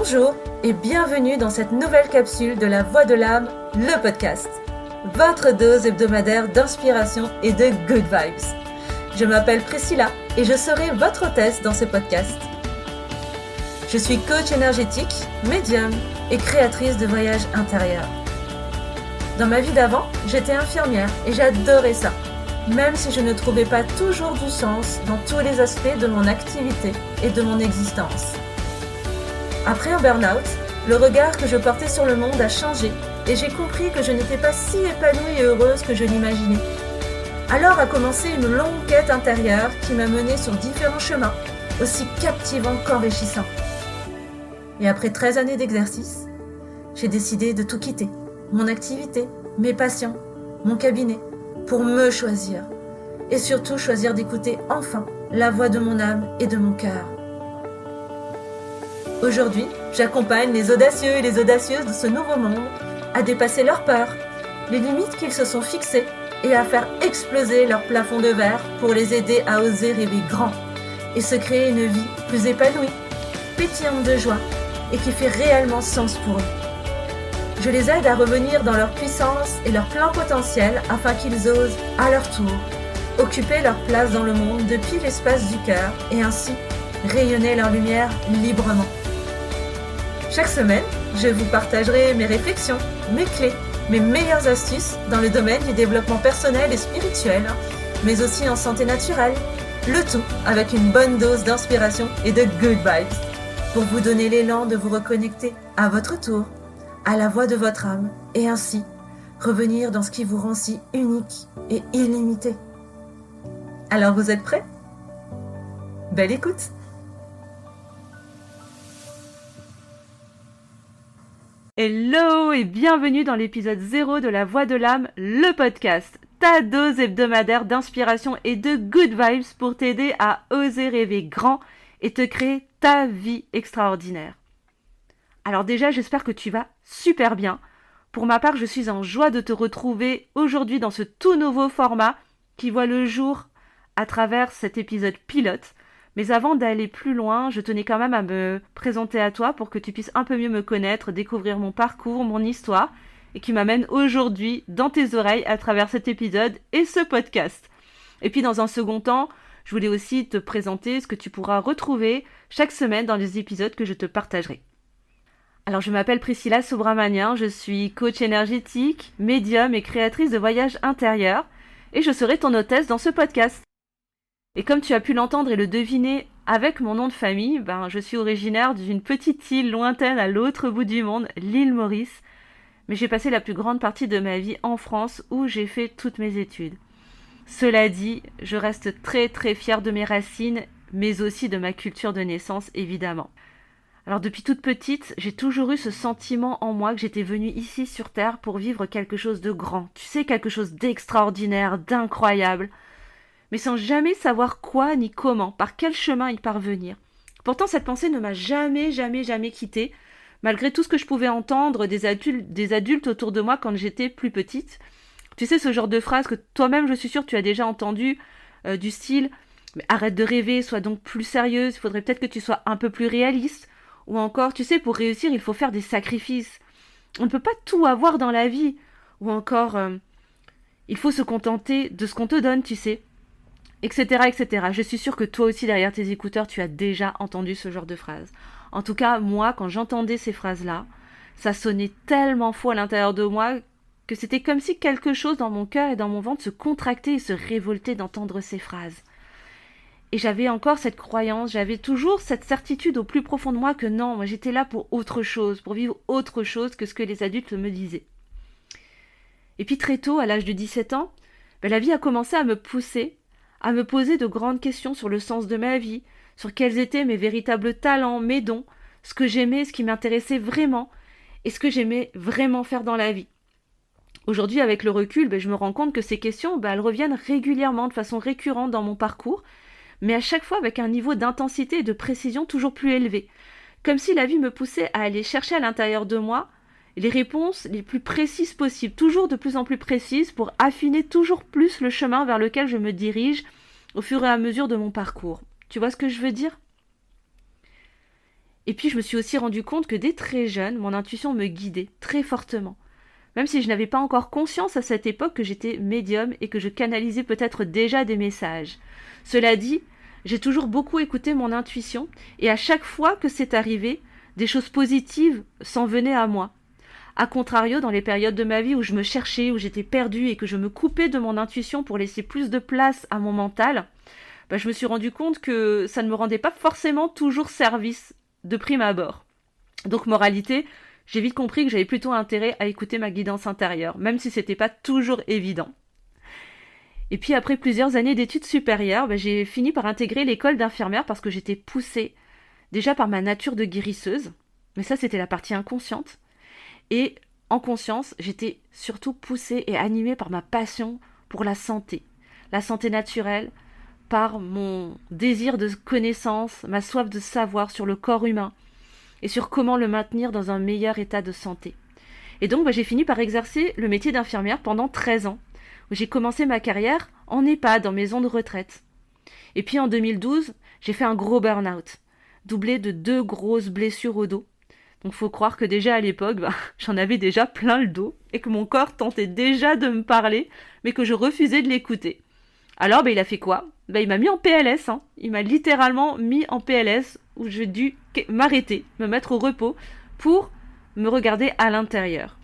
Bonjour et bienvenue dans cette nouvelle capsule de la Voix de l'âme, le podcast. Votre dose hebdomadaire d'inspiration et de good vibes. Je m'appelle Priscilla et je serai votre hôtesse dans ce podcast. Je suis coach énergétique, médium et créatrice de voyages intérieurs. Dans ma vie d'avant, j'étais infirmière et j'adorais ça, même si je ne trouvais pas toujours du sens dans tous les aspects de mon activité et de mon existence. Après un burn-out, le regard que je portais sur le monde a changé et j'ai compris que je n'étais pas si épanouie et heureuse que je l'imaginais. Alors a commencé une longue quête intérieure qui m'a menée sur différents chemins, aussi captivants qu'enrichissants. Et après 13 années d'exercice, j'ai décidé de tout quitter, mon activité, mes passions, mon cabinet, pour me choisir. Et surtout choisir d'écouter enfin la voix de mon âme et de mon cœur. Aujourd'hui, j'accompagne les audacieux et les audacieuses de ce nouveau monde à dépasser leurs peurs, les limites qu'ils se sont fixées et à faire exploser leur plafond de verre pour les aider à oser rêver grand et se créer une vie plus épanouie, pétillante de joie et qui fait réellement sens pour eux. Je les aide à revenir dans leur puissance et leur plein potentiel afin qu'ils osent, à leur tour, occuper leur place dans le monde depuis l'espace du cœur et ainsi rayonner leur lumière librement. Chaque semaine, je vous partagerai mes réflexions, mes clés, mes meilleures astuces dans le domaine du développement personnel et spirituel, mais aussi en santé naturelle, le tout avec une bonne dose d'inspiration et de good vibes, pour vous donner l'élan de vous reconnecter à votre tour, à la voix de votre âme, et ainsi revenir dans ce qui vous rend si unique et illimité. Alors vous êtes prêts ? Belle écoute! Hello et bienvenue dans l'épisode 0 de La Voix de l'âme, le podcast, ta dose hebdomadaire d'inspiration et de good vibes pour t'aider à oser rêver grand et te créer ta vie extraordinaire. Alors déjà, j'espère que tu vas super bien. Pour ma part, je suis en joie de te retrouver aujourd'hui dans ce tout nouveau format qui voit le jour à travers cet épisode pilote. Mais avant d'aller plus loin, je tenais quand même à me présenter à toi pour que tu puisses un peu mieux me connaître, découvrir mon parcours, mon histoire, et qui m'amène aujourd'hui dans tes oreilles à travers cet épisode et ce podcast. Et puis dans un second temps, je voulais aussi te présenter ce que tu pourras retrouver chaque semaine dans les épisodes que je te partagerai. Alors je m'appelle Priscilla Subramanian, je suis coach énergétique, médium et créatrice de voyages intérieurs, et je serai ton hôtesse dans ce podcast. Et comme tu as pu l'entendre et le deviner avec mon nom de famille, je suis originaire d'une petite île lointaine à l'autre bout du monde, l'île Maurice. Mais j'ai passé la plus grande partie de ma vie en France où j'ai fait toutes mes études. Cela dit, je reste très très fière de mes racines, mais aussi de ma culture de naissance évidemment. Alors depuis toute petite, j'ai toujours eu ce sentiment en moi que j'étais venue ici sur Terre pour vivre quelque chose de grand. Tu sais, quelque chose d'extraordinaire, d'incroyable. Mais sans jamais savoir quoi ni comment, par quel chemin y parvenir. Pourtant, cette pensée ne m'a jamais quittée, malgré tout ce que je pouvais entendre des adultes autour de moi quand j'étais plus petite. Tu sais, ce genre de phrase que toi-même, je suis sûre, tu as déjà entendu, du style « Arrête de rêver, sois donc plus sérieuse, il faudrait peut-être que tu sois un peu plus réaliste. » Ou encore, tu sais, pour réussir, il faut faire des sacrifices. On ne peut pas tout avoir dans la vie. Ou encore, il faut se contenter de ce qu'on te donne, tu sais. Etc., etc. Je suis sûre que toi aussi, derrière tes écouteurs, tu as déjà entendu ce genre de phrases. En tout cas, moi, quand j'entendais ces phrases-là, ça sonnait tellement faux à l'intérieur de moi que c'était comme si quelque chose dans mon cœur et dans mon ventre se contractait et se révoltait d'entendre ces phrases. Et j'avais encore cette croyance, j'avais toujours cette certitude au plus profond de moi que non, moi j'étais là pour autre chose, pour vivre autre chose que ce que les adultes me disaient. Et puis très tôt, à l'âge de 17 ans, la vie a commencé à me pousser à me poser de grandes questions sur le sens de ma vie, sur quels étaient mes véritables talents, mes dons, ce que j'aimais, ce qui m'intéressait vraiment, et ce que j'aimais vraiment faire dans la vie. Aujourd'hui, avec le recul, je me rends compte que ces questions, elles reviennent régulièrement, de façon récurrente dans mon parcours, mais à chaque fois avec un niveau d'intensité et de précision toujours plus élevé. Comme si la vie me poussait à aller chercher à l'intérieur de moi les réponses les plus précises possibles, toujours de plus en plus précises pour affiner toujours plus le chemin vers lequel je me dirige au fur et à mesure de mon parcours. Tu vois ce que je veux dire ? Et puis je me suis aussi rendu compte que dès très jeune, mon intuition me guidait très fortement. Même si je n'avais pas encore conscience à cette époque que j'étais médium et que je canalisais peut-être déjà des messages. Cela dit, j'ai toujours beaucoup écouté mon intuition et à chaque fois que c'est arrivé, des choses positives s'en venaient à moi. A contrario, dans les périodes de ma vie où je me cherchais, où j'étais perdue et que je me coupais de mon intuition pour laisser plus de place à mon mental, je me suis rendu compte que ça ne me rendait pas forcément toujours service de prime abord. Donc moralité, j'ai vite compris que j'avais plutôt intérêt à écouter ma guidance intérieure, même si c'était pas toujours évident. Et puis après plusieurs années d'études supérieures, j'ai fini par intégrer l'école d'infirmière parce que j'étais poussée déjà par ma nature de guérisseuse, mais ça c'était la partie inconsciente, et en conscience, j'étais surtout poussée et animée par ma passion pour la santé naturelle, par mon désir de connaissance, ma soif de savoir sur le corps humain et sur comment le maintenir dans un meilleur état de santé. Et donc j'ai fini par exercer le métier d'infirmière pendant 13 ans, où j'ai commencé ma carrière en EHPAD, en maison de retraite. Et puis en 2012, j'ai fait un gros burn-out, doublé de 2 grosses blessures au dos. Donc faut croire que déjà à l'époque, j'en avais déjà plein le dos et que mon corps tentait déjà de me parler, mais que je refusais de l'écouter. Alors il a fait quoi? Il m'a mis en PLS, Il m'a littéralement mis en PLS où j'ai dû m'arrêter, me mettre au repos pour me regarder à l'intérieur.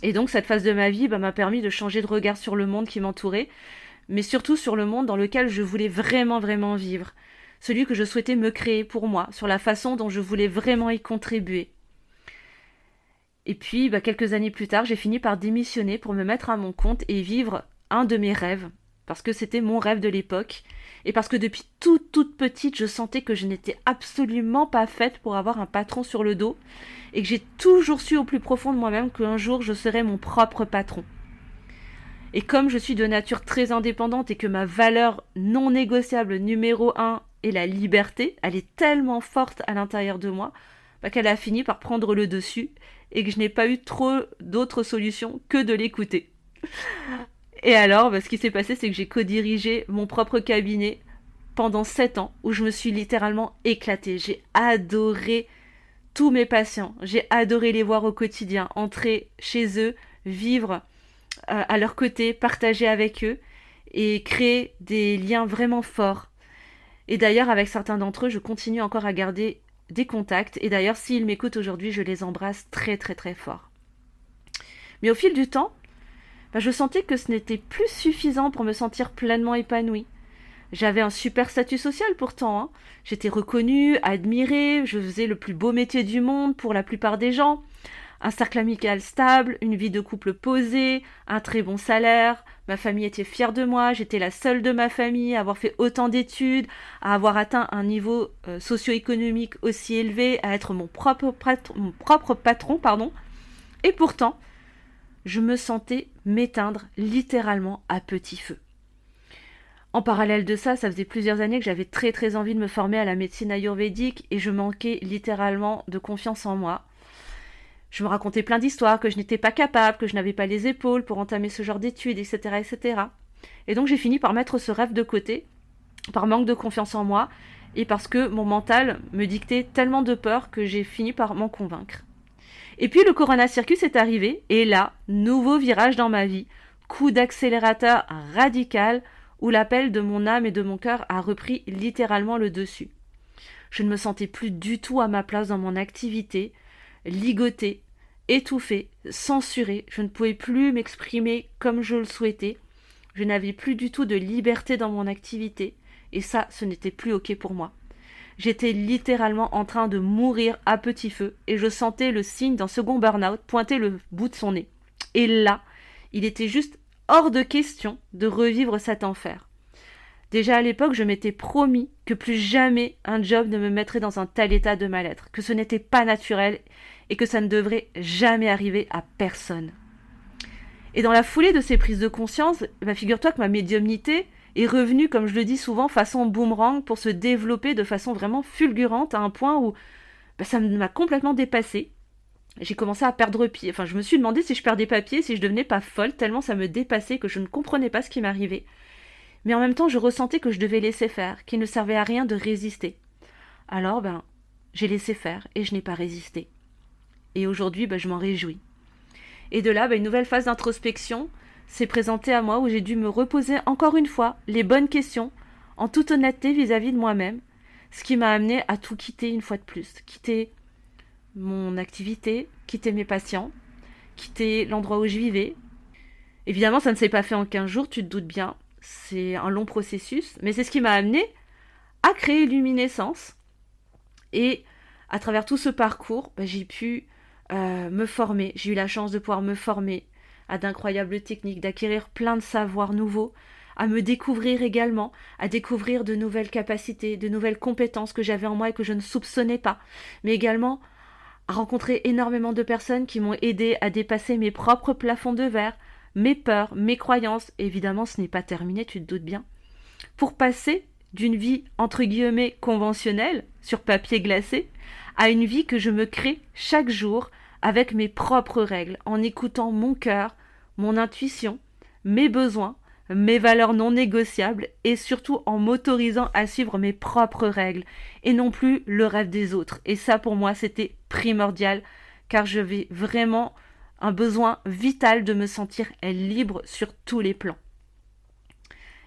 Et donc cette phase de ma vie m'a permis de changer de regard sur le monde qui m'entourait, mais surtout sur le monde dans lequel je voulais vraiment vivre, celui que je souhaitais me créer pour moi, sur la façon dont je voulais vraiment y contribuer. Et puis quelques années plus tard, j'ai fini par démissionner pour me mettre à mon compte et vivre un de mes rêves, parce que c'était mon rêve de l'époque, et parce que depuis toute petite, je sentais que je n'étais absolument pas faite pour avoir un patron sur le dos, et que j'ai toujours su au plus profond de moi-même qu'un jour je serais mon propre patron. Et comme je suis de nature très indépendante et que ma valeur non négociable numéro 1 est la liberté, elle est tellement forte à l'intérieur de moi, qu'elle a fini par prendre le dessus, et que je n'ai pas eu trop d'autres solutions que de l'écouter. Et alors, ce qui s'est passé, c'est que j'ai co-dirigé mon propre cabinet pendant 7 ans, où je me suis littéralement éclatée. J'ai adoré tous mes patients. J'ai adoré les voir au quotidien, entrer chez eux, vivre à leur côté, partager avec eux et créer des liens vraiment forts. Et d'ailleurs, avec certains d'entre eux, je continue encore à garder des contacts. Et d'ailleurs, s'ils m'écoutent aujourd'hui, je les embrasse très fort. Mais au fil du temps, je sentais que ce n'était plus suffisant pour me sentir pleinement épanouie. J'avais un super statut social pourtant. J'étais reconnue, admirée, je faisais le plus beau métier du monde pour la plupart des gens. Un cercle amical stable, une vie de couple posée, un très bon salaire. Ma famille était fière de moi, j'étais la seule de ma famille à avoir fait autant d'études, à avoir atteint un niveau socio-économique aussi élevé, à être mon propre patron. Et pourtant, je me sentais m'éteindre littéralement à petit feu. En parallèle de ça faisait plusieurs années que j'avais très envie de me former à la médecine ayurvédique et je manquais littéralement de confiance en moi. Je me racontais plein d'histoires, que je n'étais pas capable, que je n'avais pas les épaules pour entamer ce genre d'études, etc. Et donc j'ai fini par mettre ce rêve de côté, par manque de confiance en moi, et parce que mon mental me dictait tellement de peur que j'ai fini par m'en convaincre. Et puis le Corona Circus est arrivé, et là, nouveau virage dans ma vie, coup d'accélérateur radical, où l'appel de mon âme et de mon cœur a repris littéralement le dessus. Je ne me sentais plus du tout à ma place dans mon activité, ligotée, étouffée, censurée, je ne pouvais plus m'exprimer comme je le souhaitais, je n'avais plus du tout de liberté dans mon activité, et ça, ce n'était plus ok pour moi. J'étais littéralement en train de mourir à petit feu, et je sentais le signe d'un second burn-out pointer le bout de son nez. Et là, il était juste hors de question de revivre cet enfer. Déjà à l'époque, je m'étais promis que plus jamais un job ne me mettrait dans un tel état de mal-être, que ce n'était pas naturel et que ça ne devrait jamais arriver à personne. Et dans la foulée de ces prises de conscience, figure-toi que ma médiumnité est revenue, comme je le dis souvent, façon boomerang pour se développer de façon vraiment fulgurante à un point où ça m'a complètement dépassée. J'ai commencé à perdre pied. Je me suis demandé si je perdais pas pied, si je devenais pas folle, tellement ça me dépassait que je ne comprenais pas ce qui m'arrivait. Mais en même temps, je ressentais que je devais laisser faire, qu'il ne servait à rien de résister. Alors, j'ai laissé faire et je n'ai pas résisté. Et aujourd'hui, je m'en réjouis. Et de là, une nouvelle phase d'introspection s'est présentée à moi où j'ai dû me reposer encore une fois les bonnes questions, en toute honnêteté vis-à-vis de moi-même, ce qui m'a amené à tout quitter une fois de plus. Quitter mon activité, quitter mes patients, quitter l'endroit où je vivais. Évidemment, ça ne s'est pas fait en 15 jours, tu te doutes bien. C'est un long processus, mais c'est ce qui m'a amené à créer Luminescence. Et à travers tout ce parcours, j'ai pu me former. J'ai eu la chance de pouvoir me former à d'incroyables techniques, d'acquérir plein de savoirs nouveaux, à me découvrir également, à découvrir de nouvelles capacités, de nouvelles compétences que j'avais en moi et que je ne soupçonnais pas, mais également à rencontrer énormément de personnes qui m'ont aidé à dépasser mes propres plafonds de verre, mes peurs, mes croyances. Évidemment, ce n'est pas terminé, tu te doutes bien. Pour passer d'une vie entre guillemets conventionnelle, sur papier glacé, à une vie que je me crée chaque jour avec mes propres règles, en écoutant mon cœur, mon intuition, mes besoins, mes valeurs non négociables et surtout en m'autorisant à suivre mes propres règles et non plus le rêve des autres. Et ça pour moi c'était primordial car j'avais vraiment un besoin vital de me sentir libre sur tous les plans.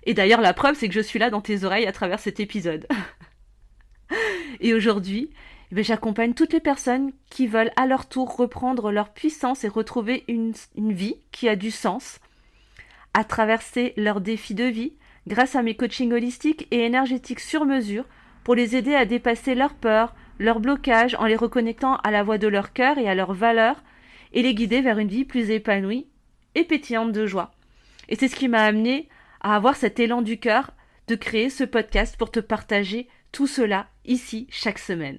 Et d'ailleurs la preuve c'est que je suis là dans tes oreilles à travers cet épisode. Et aujourd'hui, j'accompagne toutes les personnes qui veulent à leur tour reprendre leur puissance et retrouver une vie qui a du sens, à traverser leurs défis de vie grâce à mes coachings holistiques et énergétiques sur mesure pour les aider à dépasser leurs peurs, leurs blocages en les reconnectant à la voix de leur cœur et à leurs valeurs et les guider vers une vie plus épanouie et pétillante de joie. Et c'est ce qui m'a amené à avoir cet élan du cœur de créer ce podcast pour te partager tout cela ici chaque semaine.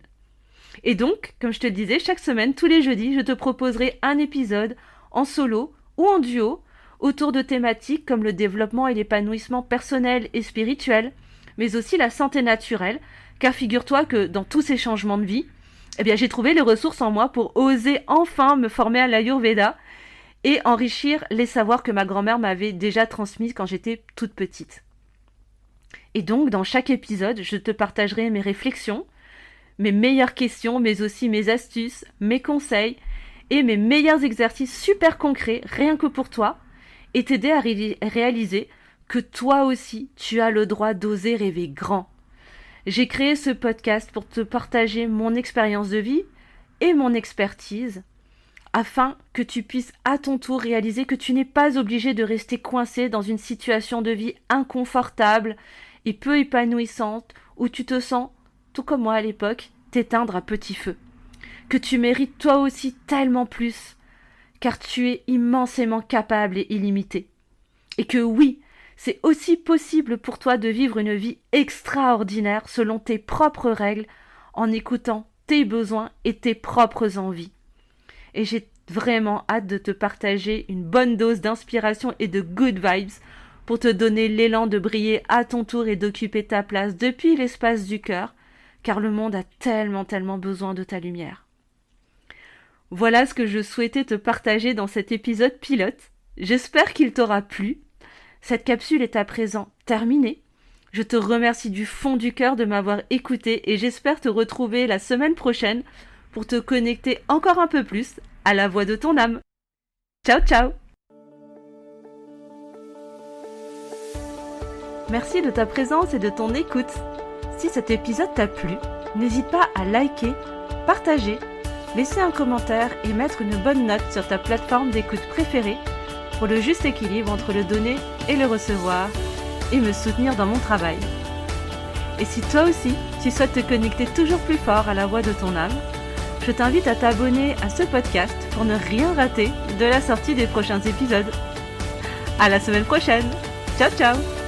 Et donc, comme je te le disais, chaque semaine, tous les jeudis, je te proposerai un épisode en solo ou en duo autour de thématiques comme le développement et l'épanouissement personnel et spirituel, mais aussi la santé naturelle, car figure-toi que dans tous ces changements de vie, j'ai trouvé les ressources en moi pour oser enfin me former à l'Ayurveda et enrichir les savoirs que ma grand-mère m'avait déjà transmis quand j'étais toute petite. Et donc, dans chaque épisode, je te partagerai mes réflexions, mes meilleures questions, mais aussi mes astuces, mes conseils et mes meilleurs exercices super concrets, rien que pour toi, et t'aider à réaliser que toi aussi, tu as le droit d'oser rêver grand. J'ai créé ce podcast pour te partager mon expérience de vie et mon expertise, afin que tu puisses à ton tour réaliser que tu n'es pas obligé de rester coincé dans une situation de vie inconfortable et peu épanouissante, où tu te sens, tout comme moi à l'époque, t'éteindre à petit feu. Que tu mérites toi aussi tellement plus, car tu es immensément capable et illimité. Et que oui, c'est aussi possible pour toi de vivre une vie extraordinaire selon tes propres règles, en écoutant tes besoins et tes propres envies. Et j'ai vraiment hâte de te partager une bonne dose d'inspiration et de good vibes pour te donner l'élan de briller à ton tour et d'occuper ta place depuis l'espace du cœur, car le monde a tellement besoin de ta lumière. Voilà ce que je souhaitais te partager dans cet épisode pilote. J'espère qu'il t'aura plu. Cette capsule est à présent terminée. Je te remercie du fond du cœur de m'avoir écouté et j'espère te retrouver la semaine prochaine pour te connecter encore un peu plus à la voix de ton âme. Ciao, ciao! Merci de ta présence et de ton écoute. Si cet épisode t'a plu, n'hésite pas à liker, partager, laisser un commentaire et mettre une bonne note sur ta plateforme d'écoute préférée pour le juste équilibre entre le donner et le recevoir et me soutenir dans mon travail. Et si toi aussi, tu souhaites te connecter toujours plus fort à la voix de ton âme, je t'invite à t'abonner à ce podcast pour ne rien rater de la sortie des prochains épisodes. À la semaine prochaine. Ciao, ciao!